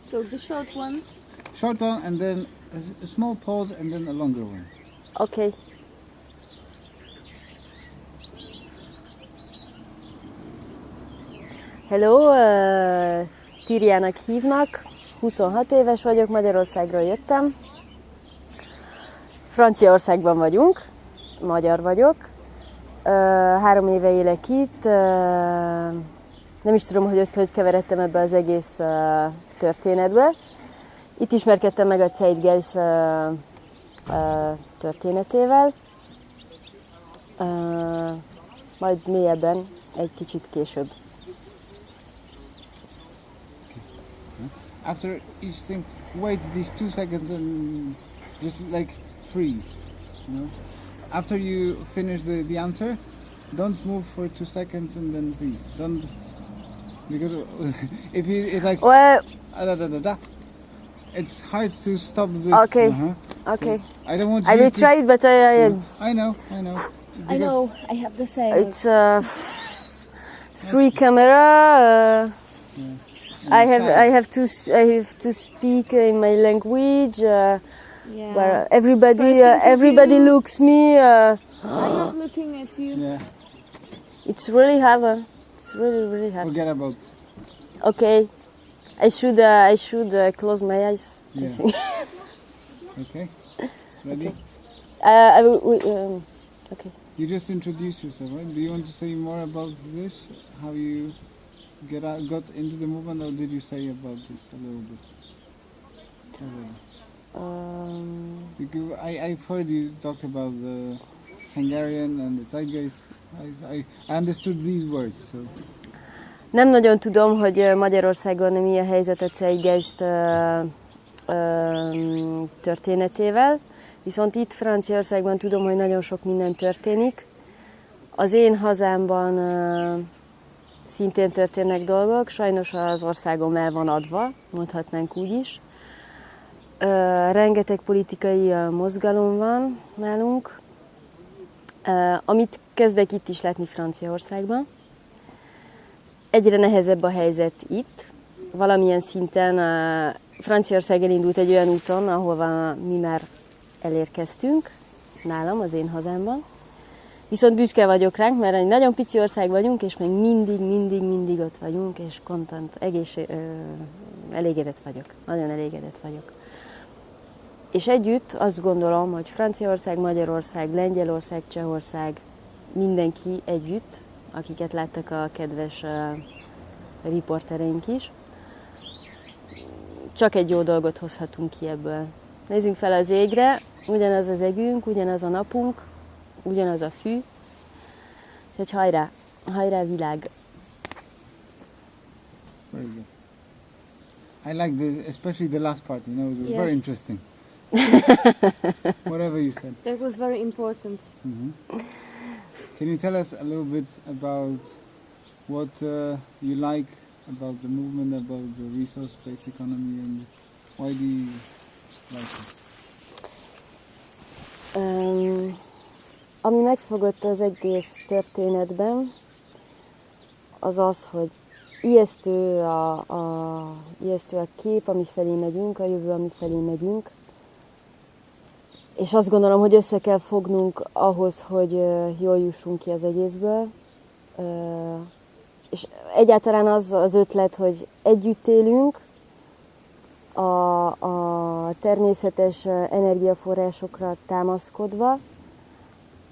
So the short one. Short one and then a small pause and then a longer one. Okay. Hello, Tíriának hívnak, 26 éves vagyok, Magyarországról jöttem. Franciaországban vagyunk, magyar vagyok. 3 éve élek itt. Nem is tudom, hogy keveredtem ebbe az egész történetbe. Itt ismerkedtem meg a Zeitgeist történetével. Majd mélyebben egy kicsit később. After each thing, wait these 2 seconds and just like freeze, you know. After you finish the answer, don't move for 2 seconds and then freeze. Don't, because if you it's like Well, it's hard to stop this. Okay. So Okay. I don't want I you will to, try it, but I know. I know. I have the same. it's 3 camera. I have to speak in my language. yeah. Where everybody First interview. looks me. I'm not looking at you. Yeah, It's really hard. It's really hard. forget about. Okay, I should close my eyes. I Yeah. think. Okay, ready? I will. Okay. You just introduce yourself, right? Do you want to say more about this? How you got into the movement, or did you say about this a little bit? Already? Because I've heard you talk about the Hungarian and the Zeitgeist. I understood these words. So. Nem nagyon tudom, hogy Magyarországon mi a helyzet a Zeitgeist történetével, viszont itt Franciaországban tudom, hogy nagyon sok minden történik. Az én hazámban szintén történnek dolgok, sajnos az országom el van adva, mondhatnánk úgy is. Rengeteg politikai mozgalom van nálunk, amit kezdek itt is látni Franciaországban. Egyre nehezebb a helyzet itt. Valamilyen szinten Franciaország elindult egy olyan úton, ahova mi már elérkeztünk, nálam, az én hazámban. Viszont büszke vagyok ránk, mert egy nagyon pici ország vagyunk, és még mindig ott vagyunk, és elégedett vagyok. Nagyon elégedett vagyok. És együtt azt gondolom, hogy Franciaország, Magyarország, Lengyelország, Csehország, mindenki együtt, akiket láttak a kedves riportereink is, csak egy jó dolgot hozhatunk ki ebből. Nézzünk fel az égre, ugyanaz az egünk, ugyanaz a napunk, ugyanaz a fű. Úgyhogy hajrá világ! Very good. I like especially the last part. You know, it was Yes. very interesting. Whatever you said. That was very important. Can you tell us a little bit about what you like about the movement, about the resource-based economy, and why do you like it? Ami megfogott az egész történetben, az az, hogy ijesztő a kép, ami felé megyünk, a jövő, ami felé megyünk. És azt gondolom, hogy össze kell fognunk ahhoz, hogy jól jussunk ki az egészből. És egyáltalán az ötlet, hogy együtt élünk, a természetes energiaforrásokra támaszkodva,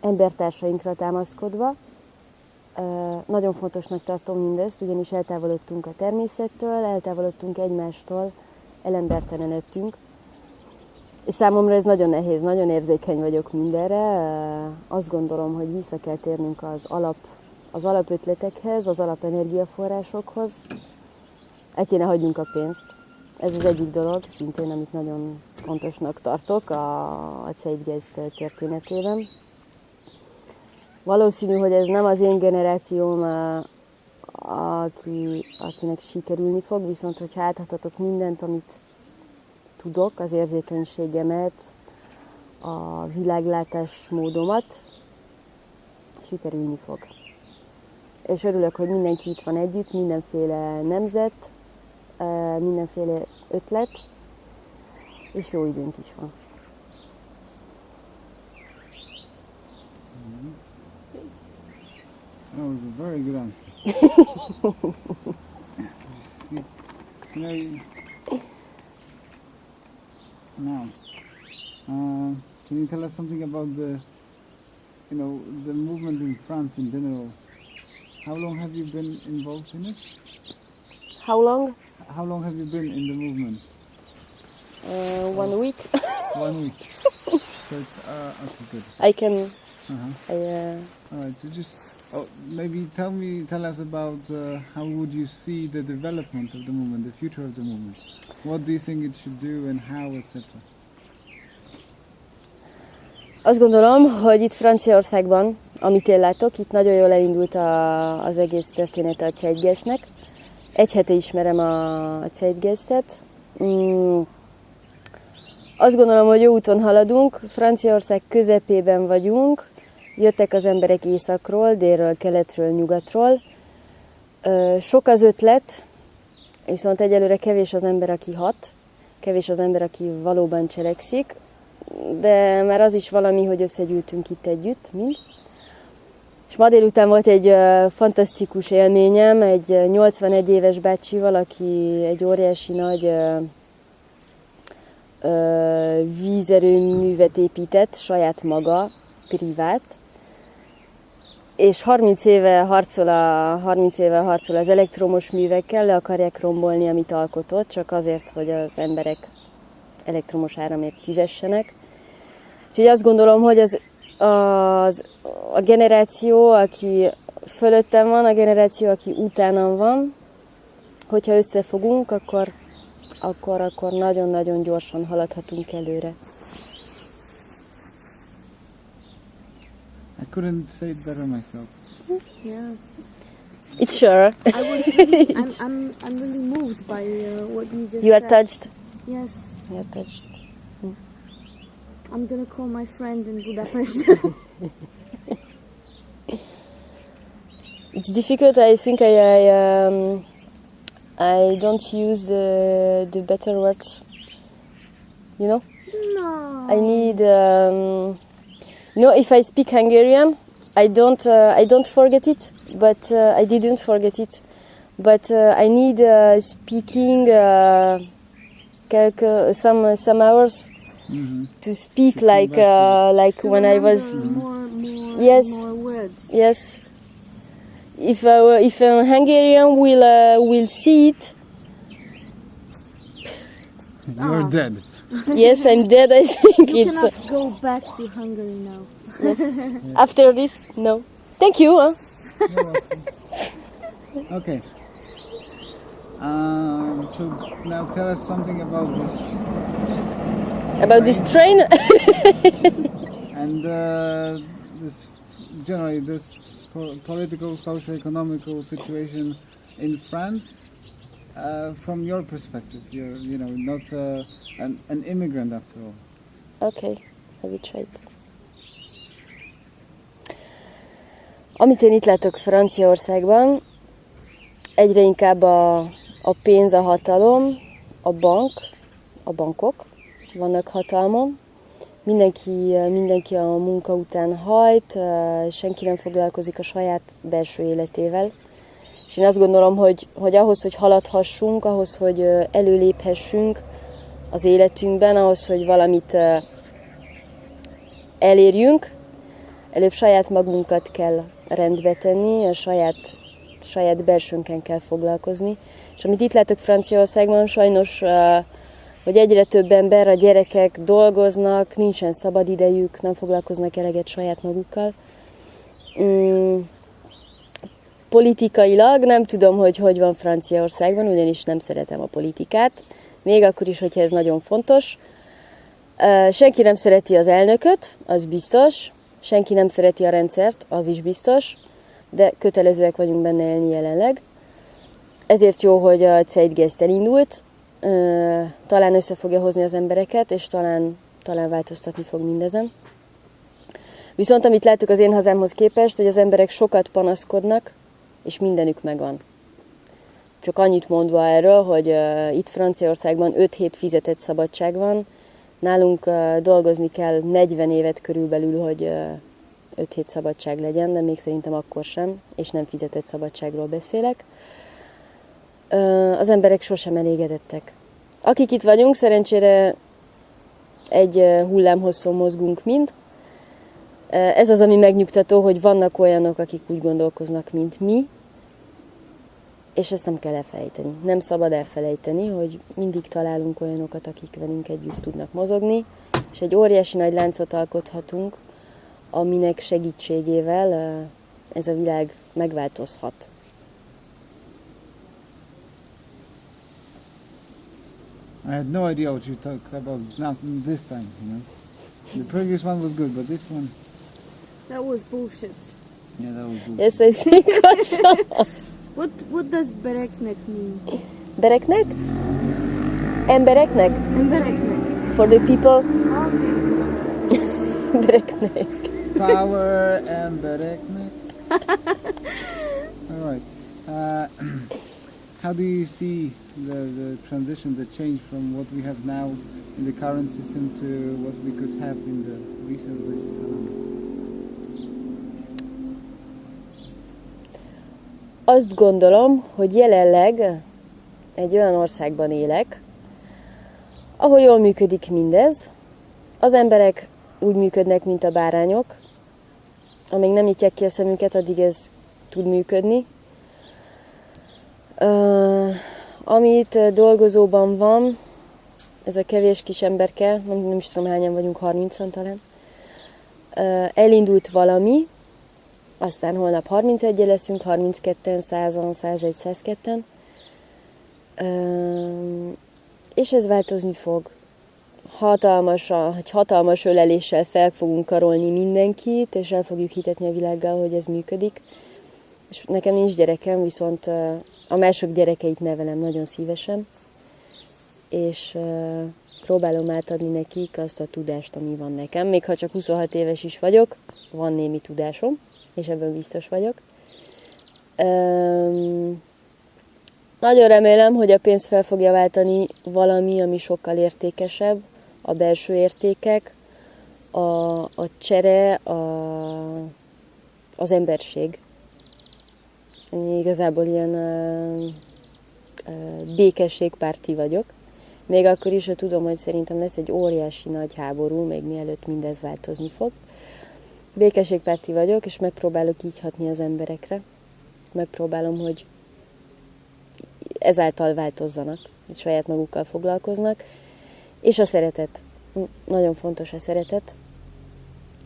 embertársainkra támaszkodva. Nagyon fontosnak tartom mindezt, ugyanis eltávolodtunk a természettől, eltávolodtunk egymástól, elembertelenedtünk. És számomra ez nagyon nehéz, nagyon érzékeny vagyok mindenre. Azt gondolom, hogy vissza kell térnünk az alapötletekhez, az alapenergiaforrásokhoz. El kéne hagynunk a pénzt. Ez az egyik dolog, szintén, amit nagyon fontosnak tartok a Zeitgeist történetében. Valószínű, hogy ez nem az én generációm, akinek sikerülni fog, viszont hogyha átadhatok mindent, amit tudok, az érzékenységemet, a világlátásmódomat, sikerülni fog. És örülök, hogy mindenki itt van együtt, mindenféle nemzet, mindenféle ötlet, és jó időnk is van. That was a very good answer. You know, now, can you tell us something about the movement in France in general? How long have you been involved in it? How long? How long have you been in the movement? 1 week. 1 week. So it's okay, good. I can. All right. So just maybe tell us about how would you see the development of the movement, the future of the movement. What do you think it should do and how, etc. Azt gondolom, hogy itt Franciaországban, amit én látok, itt nagyon jól elindult az egész története a Zeitgeistnek. Egy hete ismerem a Zeitgeistet. Azt gondolom, hogy jó úton haladunk. Franciaország közepében vagyunk. Jöttek az emberek északról, délről, keletről, nyugatról. Sok az ötlet, viszont egyelőre kevés az ember, aki hat. Kevés az ember, aki valóban cselekszik. De már az is valami, hogy összegyűltünk itt együtt, mind. És ma délután volt egy fantasztikus élményem, egy 81 éves bácsival, aki egy óriási nagy vízerőművet épített, saját maga, privát. És 30 éve harcol az elektromos művekkel, le akarják rombolni, amit alkotott, csak azért, hogy az emberek elektromos áramért fizessenek. Úgyhogy azt gondolom, hogy a generáció, aki fölöttem van, a generáció, aki utánam van, hogyha összefogunk, akkor nagyon-nagyon gyorsan haladhatunk előre. I couldn't say it better myself. Yeah. It's sure. I'm really moved by what you just You are said. touched? Yes. You are touched. I'm gonna call my friend in Budapest. It's difficult. I think I don't use the better words. You know? No. I need. If I speak Hungarian, I don't forget it. But I didn't forget it. But I need speaking some hours to speak like when I was. More, Yes. more words. Yes. If a Hungarian will see it, You're dead. yes, I'm dead. I think You it's cannot go back to Hungary now. yes. After this, no. Thank you. Huh? Okay. So now tell us something about this About this train. and this generally this political, socio-economical situation in France from your perspective. You're not an immigrant after all. Okay, I will try it. Amit én itt látok Franciaországban, egyre inkább a pénz, a hatalom, a bankok vannak hatalmon. Mindenki a munka után hajt, senki nem foglalkozik a saját belső életével. És én azt gondolom, hogy ahhoz, hogy haladhassunk, ahhoz, hogy előléphessünk az életünkben, ahhoz, hogy valamit elérjünk, előbb saját magunkat kell rendbe tenni, a saját belsőnken kell foglalkozni. És amit itt látok Franciaországban, sajnos, hogy egyre több ember, a gyerekek dolgoznak, nincsen szabad idejük, nem foglalkoznak eleget saját magukkal. Politikailag nem tudom, hogy van Franciaországban, ugyanis nem szeretem a politikát, még akkor is, hogyha ez nagyon fontos. Senki nem szereti az elnököt, az biztos, senki nem szereti a rendszert, az is biztos, de kötelezőek vagyunk benne élni jelenleg. Ezért jó, hogy a Zeitgeist elindult, talán össze fogja hozni az embereket, és talán változtatni fog mindezen. Viszont amit látok az én hazámhoz képest, hogy az emberek sokat panaszkodnak, és mindenük megvan. csak annyit mondva erről, hogy itt Franciaországban 5 hét fizetett szabadság van, nálunk dolgozni kell 40 évet körülbelül, hogy 5 hét szabadság legyen, de még szerintem akkor sem, és nem fizetett szabadságról beszélek. Az emberek sosem elégedettek. Akik itt vagyunk, szerencsére egy hullámhosszon mozgunk mind. Ez az, ami megnyugtató, hogy vannak olyanok, akik úgy gondolkoznak, mint mi, és ezt nem kell elfelejteni. Nem szabad elfelejteni, hogy mindig találunk olyanokat, akik velünk együtt tudnak mozogni, és egy óriási nagy láncot alkothatunk, aminek segítségével ez a világ megváltozhat. I had no idea what you talked about now this time, you know. The previous one was good, but this one, That was bullshit. yeah, that was good. Yes, I think also. What does bereknek mean? Bereknek? Embereknek? Bereknek. For the people? Okay. Bereknek. Power and bereknek. All right. How do you see the transition, the change from what we have now in the current system to what we could have in the resource-based economy? Azt gondolom, hogy jelenleg egy olyan országban élek, ahol jól működik mindez. Az emberek úgy működnek, mint a bárányok. Amíg nem nyitják ki a szemünket, addig ez tud működni. Amit dolgozóban van, ez a kevés kis emberke, nem is tudom hányan vagyunk, 30-an talán, elindult valami, aztán holnap 31-en leszünk, 32-en, 100-an, 101, 102-en, és ez változni fog. Hatalmas öleléssel fel fogunk karolni mindenkit, és el fogjuk hitetni a világgal, hogy ez működik. És nekem nincs gyerekem, viszont a mások gyerekeit nevelem nagyon szívesen, és próbálom átadni nekik azt a tudást, ami van nekem. Még ha csak 26 éves is vagyok, van némi tudásom, és ebben biztos vagyok. Nagyon remélem, hogy a pénzt fel fogja váltani valami, ami sokkal értékesebb, a belső értékek, a csere, az emberség. Én igazából ilyen békességpárti vagyok. Még akkor is, ha tudom, hogy szerintem lesz egy óriási nagy háború, még mielőtt mindez változni fog. Békességpárti vagyok, és megpróbálok így hatni az emberekre. Megpróbálom, hogy ezáltal változzanak, hogy saját magukkal foglalkoznak. És a szeretet. Nagyon fontos a szeretet,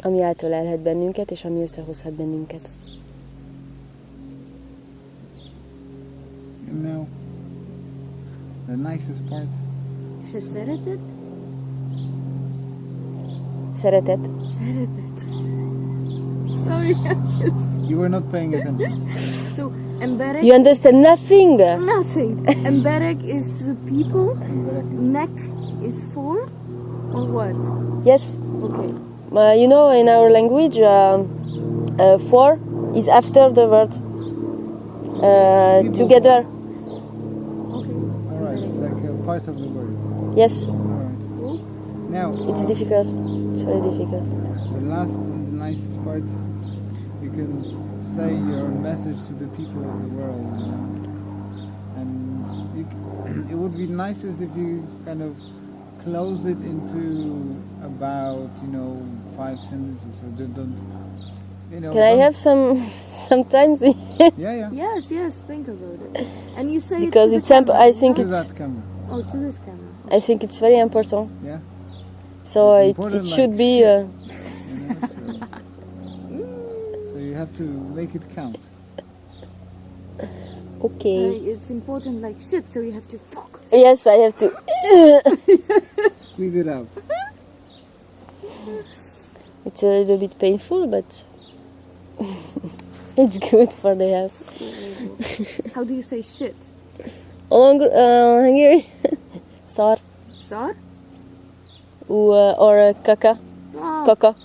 ami átölelhet bennünket, és ami összehozhat bennünket. You know, the nicest part. Se szeretet? Szeretet. Szeretet. Sorry, I'm just... You were not paying attention. So, emberek... You understand nothing? Nothing. Emberek is the people. Berek. Nek is for? Or what? Yes. Okay. You know, in our language, for is after the word. Together. Okay. All right, it's like a part of the word. Yes. All right. Cool. Now, It's difficult. It's very difficult. the last and the nicest part, you can say your message to the people of the world. You know? And it would be nicest if you kind of close it into about, 5 sentences, so don't, Can I have some time? Yeah. Yes, think about it. And you say Because it it's to the camera, I think To yeah? that camera. Oh, to this camera. I think it's very important. Yeah. So It's it important, should like be. shit. So you have to make it count. Okay. It's important like shit, so you have to focus. Yes, I have to. Squeeze it out. It's a little bit painful, but it's good for the health. How do you say shit? Hungary, szar, Sar? or kaka, Ah, kaka.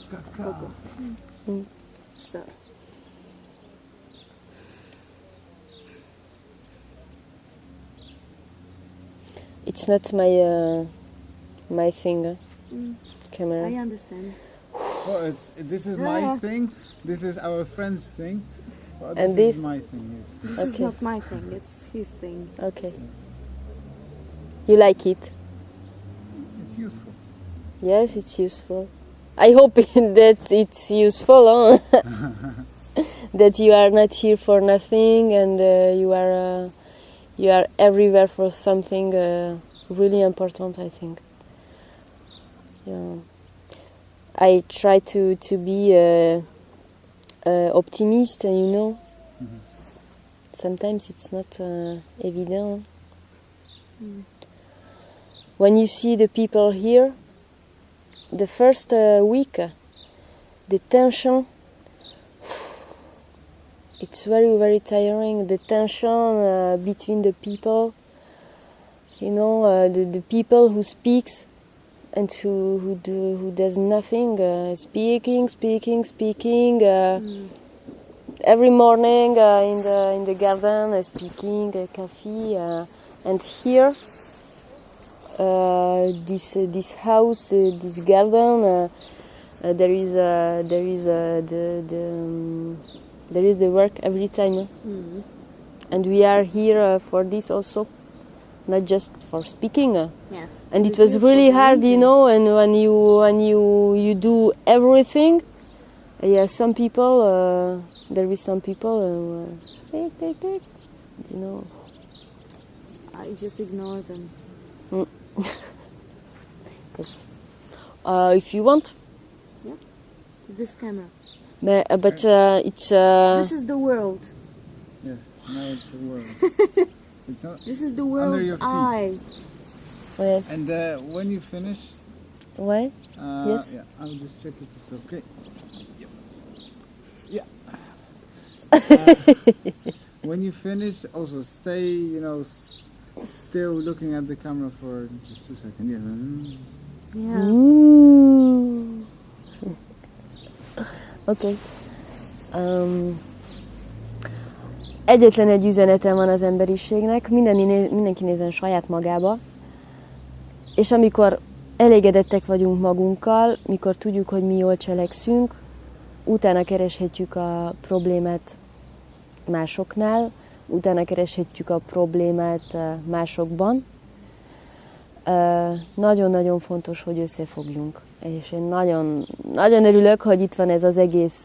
sir. It's not my thing, camera. I understand. Oh, this is my thing. This is our friend's thing. Oh, And this is this? my thing. Yeah. This is Okay. not my thing, it's his thing. Okay. You like it? It's useful. Yes, it's useful. I hope that it's useful, huh? That you are not here for nothing, and you are everywhere for something really important, I think. Yeah. I try to be optimist, you know. Sometimes it's not evident. When you see the people here, the first week, the tension, it's very, very tiring. The tension between the people, you know, the people who speaks and who does nothing, speaking. Every morning in the garden, speaking, coffee, and here. This house, this garden, there is the work every time, and we are here for this also, not just for speaking. Yes. And We're it was here for really the hard, you reason. know. And when you do everything, yeah, some people there is some people take, you know. I just ignore them. Yes. If you want, To this camera. but it's This is the world. Yes. Now it's the world. It's not. This is the Under your world's feet. eye. yes. And when you finish, Why? Yes. yeah, I'll just check if it's okay. Yep. Yeah. When you finish, also stay, you know, still looking at the camera for just 2 seconds. Yeah. Yeah. Ooh. Okay. Egyetlen egy üzenetem van az emberiségnek, mindenki nézzen saját magába, és amikor elégedettek vagyunk magunkkal, mikor tudjuk, hogy mi jól cselekszünk, utána kereshetjük a problémát másoknál, utána kereshetjük a problémát másokban. Nagyon-nagyon fontos, hogy összefogjunk. És én nagyon, nagyon örülök, hogy itt van ez az egész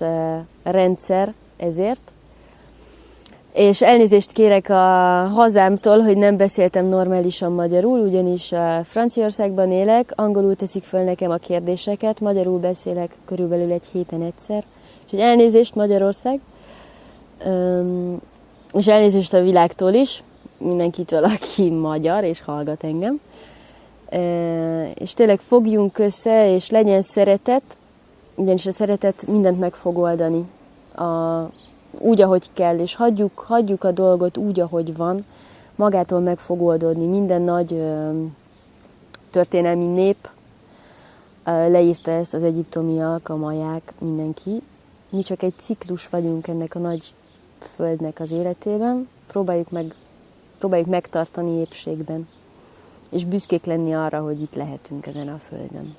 rendszer ezért. És elnézést kérek a hazámtól, hogy nem beszéltem normálisan magyarul, ugyanis Franciaországban élek, angolul teszik föl nekem a kérdéseket, magyarul beszélek körülbelül egy héten egyszer. Úgyhogy elnézést Magyarország, és elnézést a világtól is, mindenkitől, aki magyar és hallgat engem. És tényleg fogjunk össze, és legyen szeretet, ugyanis a szeretet mindent meg fog oldani úgy, ahogy kell, és hagyjuk a dolgot úgy, ahogy van, magától meg fog oldódni. Minden nagy történelmi nép leírta ezt, az egyiptomiak, a maják, mindenki. Mi csak egy ciklus vagyunk ennek a nagy földnek az életében, próbáljuk megtartani épségben, és büszkék lenni arra, hogy itt lehetünk ezen a földön.